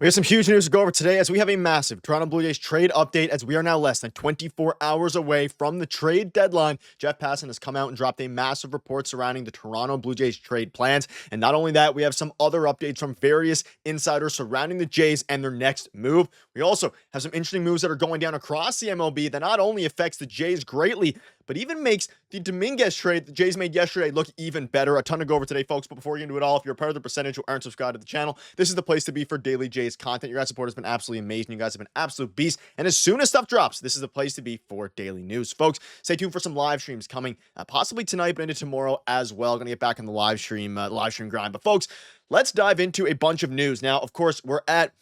We have some huge news to go over today as we have a massive Toronto Blue Jays trade update as we are now less than 24 hours away from the trade deadline. Jeff Passan has come out and dropped a massive report surrounding the Toronto Blue Jays trade plans. And not only that, we have some other updates from various insiders surrounding the Jays and their next move. We also have some interesting moves that are going down across the MLB that not only affects the Jays greatly, but even makes the Dominguez trade the Jays made yesterday look even better. A ton to go over today, folks. But before we get into it all, if you're a part of the percentage who aren't subscribed to the channel, this is the place to be for daily Jays content. Your guys' support has been absolutely amazing. You guys have been absolute beasts. And as soon as stuff drops, this is the place to be for daily news. Folks, stay tuned for some live streams coming possibly tonight, but into tomorrow as well. Going to get back in the live stream grind. But folks, let's dive into a bunch of news. Now, of course, we're at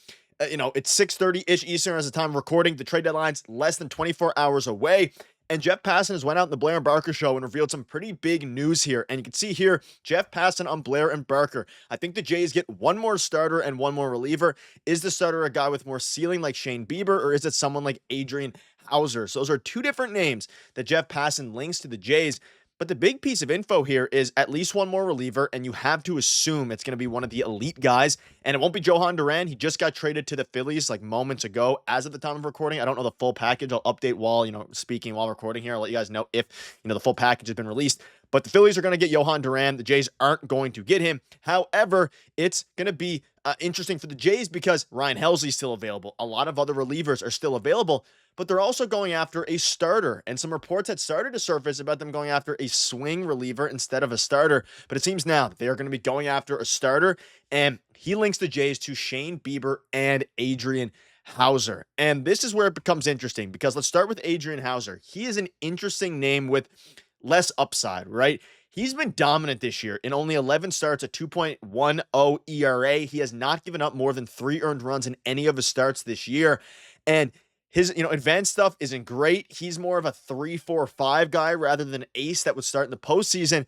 it's 6:30-ish Eastern as the time of recording. The trade deadline's less than 24 hours away. And Jeff Passan has went out in the Blair and Barker show and revealed some pretty big news here. And you can see here, Jeff Passan on Blair and Barker. I think the Jays get one more starter and one more reliever. Is the starter a guy with more ceiling like Shane Bieber, or is it someone like Adrian Hauser? So those are two different names that Jeff Passan links to the Jays. But the big piece of info here is at least one more reliever, and you have to assume it's going to be one of the elite guys, and it won't be Johan Duran. He just got traded to the Phillies like moments ago as of the time of recording. I don't know the full package. I'll update while, speaking while recording here. I'll let you guys know if, the full package has been released. But the Phillies are going to get Johan Duran. The Jays aren't going to get him. However, it's going to be interesting for the Jays because Ryan Helsley's still available. A lot of other relievers are still available, but they're also going after a starter. And some reports had started to surface about them going after a swing reliever instead of a starter. But it seems now that they are going to be going after a starter. And he links the Jays to Shane Bieber and Adrian Hauser. And this is where it becomes interesting because let's start with Adrian Hauser. He is an interesting name with less upside, right? He's been dominant this year in only 11 starts, a 2.10 ERA. He has not given up more than 3 earned runs in any of his starts this year. And his, advanced stuff isn't great. He's more of a 3-4-5 guy rather than an ace that would start in the postseason.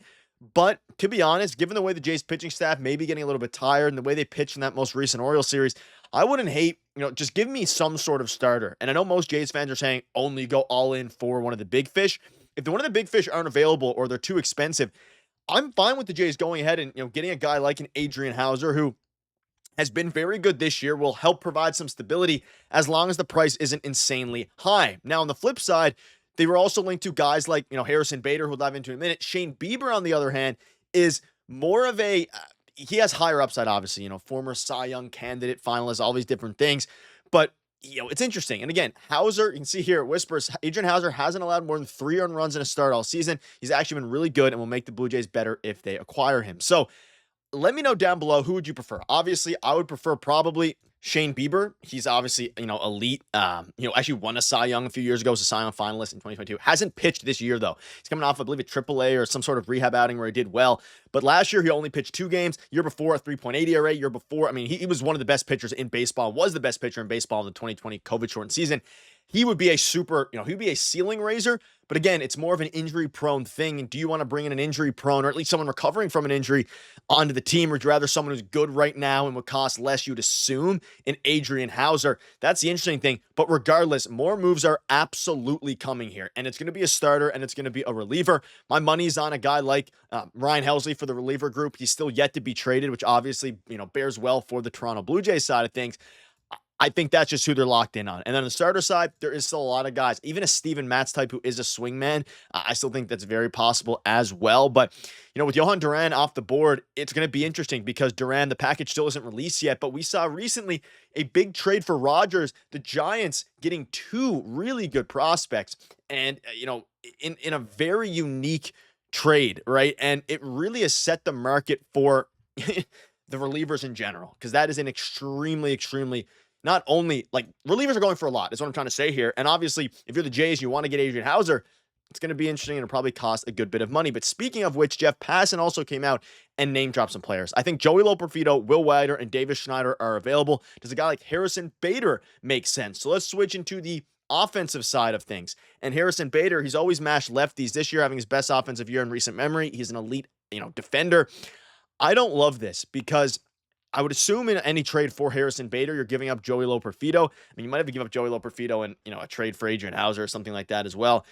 But to be honest, given the way the Jays pitching staff may be getting a little bit tired and the way they pitched in that most recent Orioles series, I wouldn't hate, just give me some sort of starter. And I know most Jays fans are saying only go all in for one of the big fish. If one of the big fish aren't available or they're too expensive, I'm fine with the Jays going ahead and, getting a guy like an Adrian Hauser who has been very good this year, will help provide some stability as long as the price isn't insanely high. Now, on the flip side, they were also linked to guys like, Harrison Bader, who we'll dive into in a minute. Shane Bieber, on the other hand, is more of a, he has higher upside, obviously, former Cy Young candidate, finalist, all these different things. But it's interesting. And again, Hauser, you can see here, it whispers, Adrian Hauser hasn't allowed more than 3 earned runs in a start all season. He's actually been really good and will make the Blue Jays better if they acquire him. So let me know down below, who would you prefer? Obviously, I would prefer probably Shane Bieber. He's obviously, elite. Actually won a Cy Young a few years ago as a Cy Young finalist in 2022. Hasn't pitched this year, though. He's coming off, I believe, a AAA or some sort of rehab outing where he did well. But last year, he only pitched 2 games. Year before, a 3.8 ERA. Year before, he was one of the best pitchers in baseball, was the best pitcher in baseball in the 2020 COVID-shortened season. He would be a super, he'd be a ceiling raiser. But again, it's more of an injury-prone thing. And do you want to bring in an injury-prone or at least someone recovering from an injury onto the team? Or would you rather someone who's good right now and would cost less, you'd assume, in Adrian Hauser? That's the interesting thing. But regardless, more moves are absolutely coming here. And it's going to be a starter and it's going to be a reliever. My money's on a guy like Ryan Helsley for the reliever group. He's still yet to be traded, which obviously, bears well for the Toronto Blue Jays side of things. I think that's just who they're locked in on. And then on the starter side, there is still a lot of guys. Even a Steven Matz type who is a swingman, I still think that's very possible as well. But, with Johan Duran off the board, it's going to be interesting because Duran, the package still isn't released yet. But we saw recently a big trade for Rogers, the Giants getting 2 really good prospects. And, in a very unique trade, right? And it really has set the market for the relievers in general because that is an extremely not only, relievers are going for a lot, is what I'm trying to say here. And obviously, if you're the Jays and you want to get Adrian Hauser, it's going to be interesting and it'll probably cost a good bit of money. But speaking of which, Jeff Passan also came out and name dropped some players. I think Joey Loperfido, Will Wagner, and Davis Schneider are available. Does a guy like Harrison Bader make sense? So let's switch into the offensive side of things. And Harrison Bader, he's always mashed lefties. This year, having his best offensive year in recent memory. He's an elite, defender. I don't love this because I would assume in any trade for Harrison Bader, you're giving up Joey Loperfido. You might have to give up Joey Loperfido and, a trade for Adrian Hauser or something like that as well.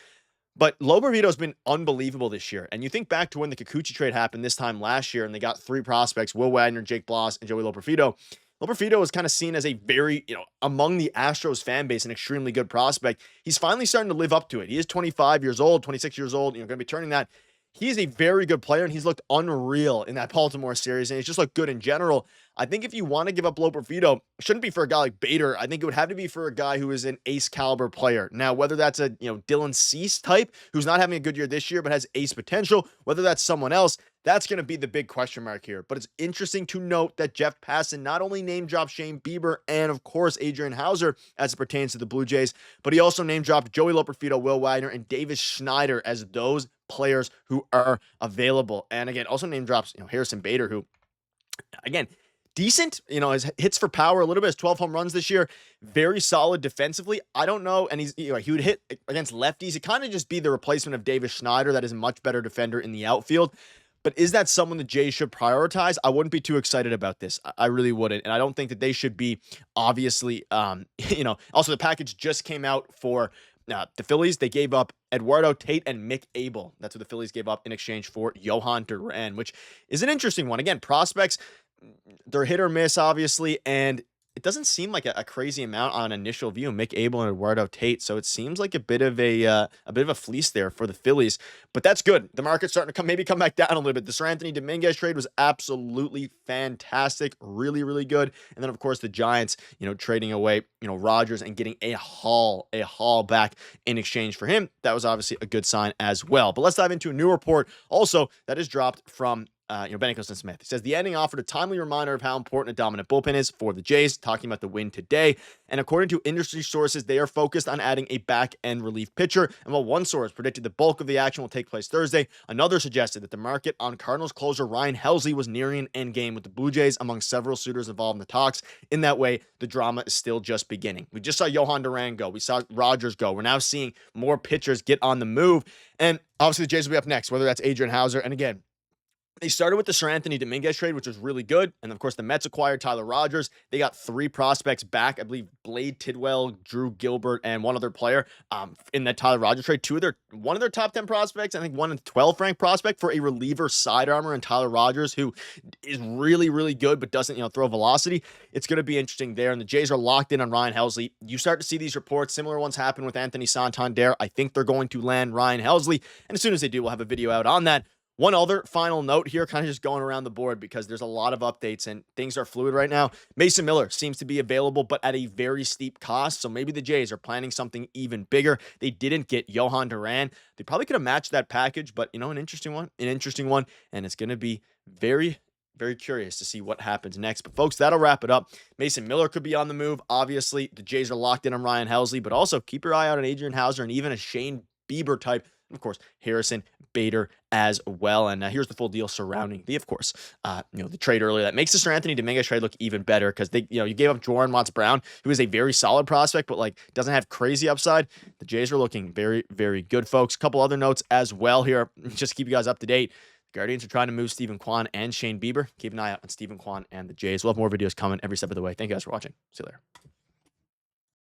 But Loperfido has been unbelievable this year. And you think back to when the Kikuchi trade happened this time last year and they got 3 prospects, Will Wagner, Jake Bloss, and Joey Loperfido. Loperfido is kind of seen as a very, among the Astros fan base, an extremely good prospect. He's finally starting to live up to it. He is 25 years old, 26 years old, going to be turning that. He is a very good player, and he's looked unreal in that Baltimore series, and he's just looked good in general. I think if you want to give up Loperfido, it shouldn't be for a guy like Bader. I think it would have to be for a guy who is an ace caliber player. Now, whether that's a Dylan Cease type who's not having a good year this year but has ace potential, whether that's someone else, that's going to be the big question mark here. But it's interesting to note that Jeff Passan not only name dropped Shane Bieber and, of course, Adrian Hauser as it pertains to the Blue Jays, but he also name dropped Joey Loperfido, Will Wagner, and Davis Schneider as those players who are available. And again, also name drops, Harrison Bader, who, again, decent, his hits for power a little bit, has 12 home runs this year, very solid defensively. I don't know, and he would hit against lefties. He kind of just be the replacement of Davis Schneider, that is a much better defender in the outfield. But is that someone the Jays should prioritize? I wouldn't be too excited about this. I really wouldn't. And I don't think that they should be, obviously, also the package just came out for the Phillies. They gave up Eduardo Tate and Mick Abel. That's what the Phillies gave up in exchange for Johan Duran, which is an interesting one. Again, prospects, they're hit or miss, obviously, and it doesn't seem like a crazy amount on initial view, Mick Abel and Eduardo Tate. So it seems like a bit of a fleece there for the Phillies, but that's good. The market's starting to come back down a little bit. The Sir Anthony Dominguez trade was absolutely fantastic, really, really good. And then of course the Giants, trading away, Rogers and getting a haul back in exchange for him. That was obviously a good sign as well. But let's dive into a new report also that is dropped from Ben Nicholson-Smith. He says the ending offered a timely reminder of how important a dominant bullpen is for the Jays, talking about the win today. And according to industry sources, they are focused on adding a back-end relief pitcher. And while one source predicted the bulk of the action will take place Thursday, another suggested that the market on Cardinals closer Ryan Helsley was nearing an end game with the Blue Jays among several suitors involved in the talks. In that way, the drama is still just beginning. We just saw Johan Duran go. We saw Rogers go. We're now seeing more pitchers get on the move. And obviously the Jays will be up next, whether that's Adrian Hauser. And again, they started with the Sir Anthony Dominguez trade, which was really good. And of course, the Mets acquired Tyler Rogers. They got 3 prospects back. I believe Blade Tidwell, Drew Gilbert, and one other player in that Tyler Rogers trade. One of their top 10 prospects, I think one in 12th ranked prospect for a reliever side armor in Tyler Rogers, who is really, really good, but doesn't, throw velocity. It's going to be interesting there. And the Jays are locked in on Ryan Helsley. You start to see these reports. Similar ones happen with Anthony Santander. I think they're going to land Ryan Helsley. And as soon as they do, we'll have a video out on that. One other final note here, kind of just going around the board because there's a lot of updates and things are fluid right now. Mason Miller seems to be available, but at a very steep cost. So maybe the Jays are planning something even bigger. They didn't get Johan Duran. They probably could have matched that package, but an interesting one. And it's going to be very, very curious to see what happens next. But folks, that'll wrap it up. Mason Miller could be on the move. Obviously, the Jays are locked in on Ryan Helsley, but also keep your eye out on Adrian Hauser and even a Shane Bieber type. And of course, Harrison Bader as well. And here's the full deal surrounding the trade earlier that makes the Sir Anthony Dominguez trade look even better because you gave up Jordan Watts Brown, who is a very solid prospect, but doesn't have crazy upside. The Jays are looking very, very good, folks. A couple other notes as well here, just to keep you guys up to date. The Guardians are trying to move Stephen Kwan and Shane Bieber. Keep an eye out on Stephen Kwan and the Jays. We'll have more videos coming every step of the way. Thank you guys for watching. See you later.